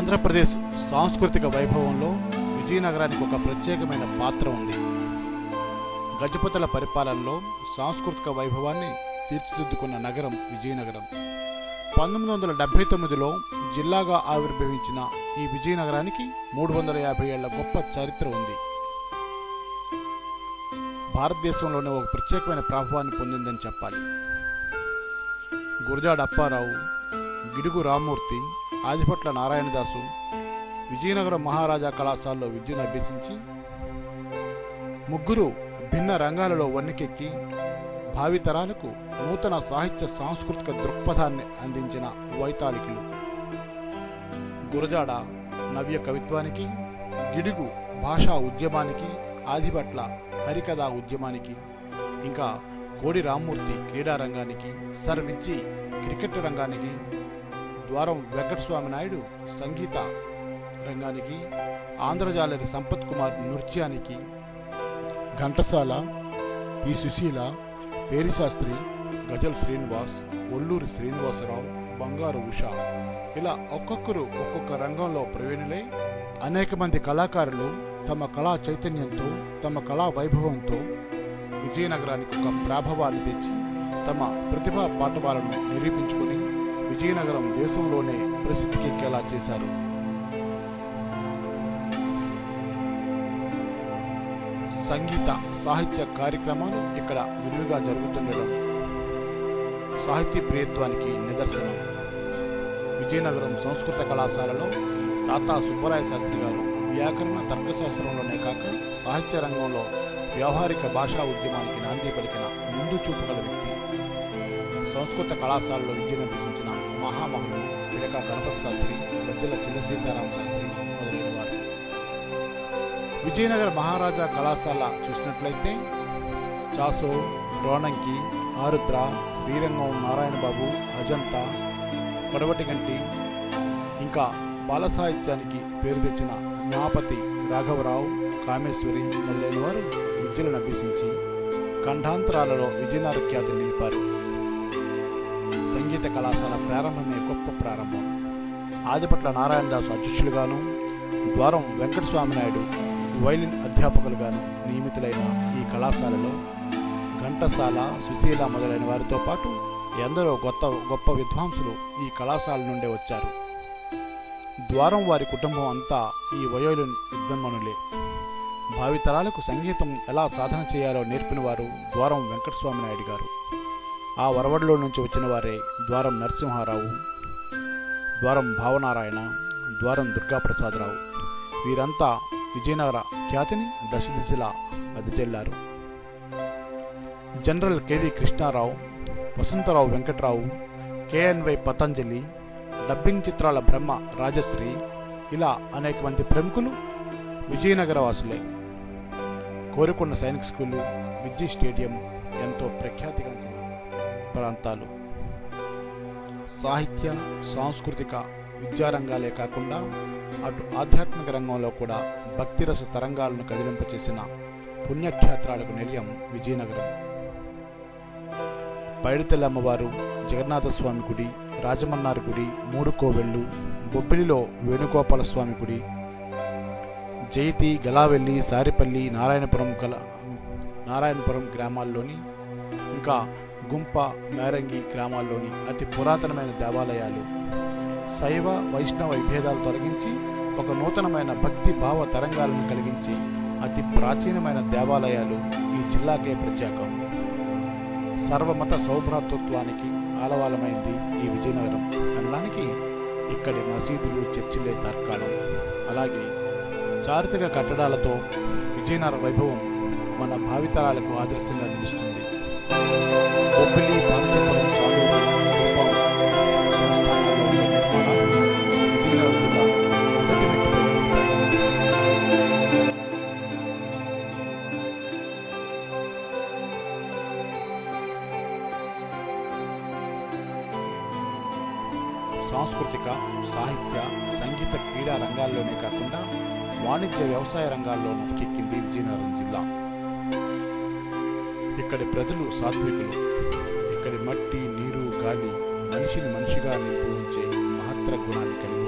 ఆంధ్రప్రదేశ్ సాంస్కృతిక వైభవంలో విజయనగరానికి ఒక ప్రత్యేకమైన పాత్ర ఉంది. గజపతుల పరిపాలనలో సాంస్కృతిక వైభవాన్ని తీర్చిదిద్దుకున్న నగరం విజయనగరం. 1979లో జిల్లాగా ఆవిర్భవించిన ఈ విజయనగరానికి 350 ఏళ్ల గొప్ప చరిత్ర ఉంది. భారతదేశంలోనే ఒక ప్రత్యేకమైన ప్రభావాన్ని పొందిందని చెప్పాలి. గురజాడ అప్పారావు, గిడుగు రామ్మూర్తి, ఆదిపట్ల నారాయణదాసు విజయనగరం మహారాజా కళాశాలలో విద్యను అభ్యసించి ముగ్గురు భిన్న రంగాలలో వన్నెకెక్కి భావితరాలకు నూతన సాహిత్య సాంస్కృతిక దృక్పథాన్ని అందించిన వైతాళికులు. గురజాడ నవ్య కవిత్వానికి, గిడుగు భాషా ఉద్యమానికి, ఆదిపట్ల హరికథా ఉద్యమానికి, ఇంకా కోడి రామ్మూర్తి క్రీడా రంగానికి, సర్ విజ్జి క్రికెట్ రంగానికి, ద్వారం వెంకటస్వామి నాయుడు సంగీత రంగానికి, ఆంధ్రజాలరి సంపత్ కుమార్ నృత్యానికి, ఘంటసాల, పి సుశీల, పేరిశాస్త్రి, గజల్ శ్రీనివాస్, ఒల్లూరి శ్రీనివాసరావు, బంగారు ఉష ఇలా ఒక్కొక్కరు ఒక్కొక్క రంగంలో ప్రవీణులై అనేక మంది కళాకారులు తమ కళా చైతన్యంతో, తమ కళా వైభవంతో విజయనగరానికి ఒక ప్రాభవాన్ని తెచ్చి తమ ప్రతిభా పాఠవాలను నిరూపించుకొని విజయనగరం దేశంలోనే ప్రసిద్ధికెక్కేలా చేశారు. సంగీత సాహిత్య కార్యక్రమాలు ఇక్కడ విరివిగా జరుగుతుండడం సాహితీ ప్రియత్వానికి నిదర్శనం. విజయనగరం సంస్కృత కళాశాలలో తాతా సుబ్బరాయ శాస్త్రి గారు వ్యాకరణ తర్కశాస్త్రంలోనే కాక సాహిత్య రంగంలో వ్యవహారిక భాషా ఉద్యమానికి నాంది పలికిన ముందు చూపు గల వ్యక్తి. సంస్కృత కళాశాలలో విద్యను అభ్యసించిన మహామహులు పిడక గణపతి శాస్త్రి, గజ్జల చిన్న సీతారామ శాస్త్రి మొదలైన వారు. విజయనగర మహారాజా కళాశాల చూసినట్లయితే చాసో, రోణంకి, ఆరుద్ర, శ్రీరంగం నారాయణబాబు, అజంతా, కొడవటిగంటి, ఇంకా బాల సాహిత్యానికి పేరు తెచ్చిన జ్ఞాపతి రాఘవరావు, కామేశ్వరి మొదలైన వారు విద్యలను అభ్యసించి ఖండాంతరాలలో విజయనగర ఖ్యాతి నిలిపారు. సంగీత కళాశాల ప్రారంభమే గొప్ప ప్రారంభం. ఆదిపట్ల నారాయణదాసు అధ్యక్షులుగాను, ద్వారం వెంకటస్వామి నాయుడు వైలిన్ అధ్యాపకులుగాను నియమితులైన ఈ కళాశాలలో ఘంటసాల, సుశీల మొదలైన వారితో పాటు ఎందరో గొప్ప విద్వాంసులు ఈ కళాశాల నుండే వచ్చారు. ద్వారం వారి కుటుంబం అంతా ఈ వయోలిన్ విద్వాన్మనులే. భావితరాలకు సంగీతం ఎలా సాధన చేయాలో నేర్పిన వారు ద్వారం వెంకటస్వామి నాయుడు గారు. ఆ వరవడిలో నుంచి వచ్చిన వారే ద్వారం నరసింహారావు, ద్వారం భావనారాయణ, ద్వారం దుర్గాప్రసాదరావు. వీరంతా విజయనగర ఖ్యాతిని దశదిశలా వెదజల్లారు. జనరల్ కెవి కృష్ణారావు, వసంతరావు వెంకట్రావు, కేఎన్వై పతంజలి, డబ్బింగ్ చిత్రాల బ్రహ్మ రాజశ్రీ ఇలా అనేక మంది ప్రముఖులు విజయనగర వాసులే. కోరికొండ సైనిక్ స్కూలు, విజ్జి స్టేడియం ఎంతో ప్రఖ్యాతిగాంచిన ప్రాంతాలు. సాహిత్య సాంస్కృతిక విద్యారంగాలే కాకుండా అటు ఆధ్యాత్మిక రంగంలో కూడా భక్తిరస తరంగాలను కదిలింపచేసిన పుణ్యక్షేత్రాలకు నిలయం విజయనగరం. పైడితల్లి అమ్మవారు, జగన్నాథస్వామి గుడి, రాజమన్నారి గుడి, మూడు కోవెళ్ళు, బొబ్బిలిలో వేణుగోపాలస్వామి గుడి, జైతి, గలావెల్లి, సారిపల్లి, నారాయణపురం గ్రామాల్లోని ఇంకా గుంప, మేరంగి గ్రామాల్లోని అతి పురాతనమైన దేవాలయాలు, శైవ వైష్ణవ విభేదాలు తొలగించి ఒక నూతనమైన భక్తి భావ తరంగాలను కలిగించి అతి ప్రాచీనమైన దేవాలయాలు ఈ జిల్లాకే ప్రత్యేకం. సర్వమత సౌభ్రాతృత్వానికి ఆలవాలమైంది ఈ విజయనగరం అనడానికి ఇక్కడి మసీదులు, చర్చిలే తార్కాణం. అలాగే చారిత్రక కట్టడాలతో విజయనగర వైభవం మన భావితరాలకు ఆదర్శంగా నిలుస్తుంది. బొబ్బిలి, పార్వతీపురం, సాలూరు, రూపం సంస్థానాల్లో నిర్మాణాలు విజయనగరం జిల్లా మొదటి వ్యక్తిపై సాంస్కృతిక, సాహిత్య, సంగీత, క్రీడా రంగాల్లోనే కాకుండా వాణిజ్య వ్యవసాయ రంగాల్లో నెతికెక్కింది విజయనగరం జిల్లా. ఇక్కడి ప్రజలు సాత్వికులు. ఇక్కడి మట్టి, నీరు, గాలి మనిషిని మనిషిగా నింపు ఉంచే మహత్తర గుణాన్ని కలిగి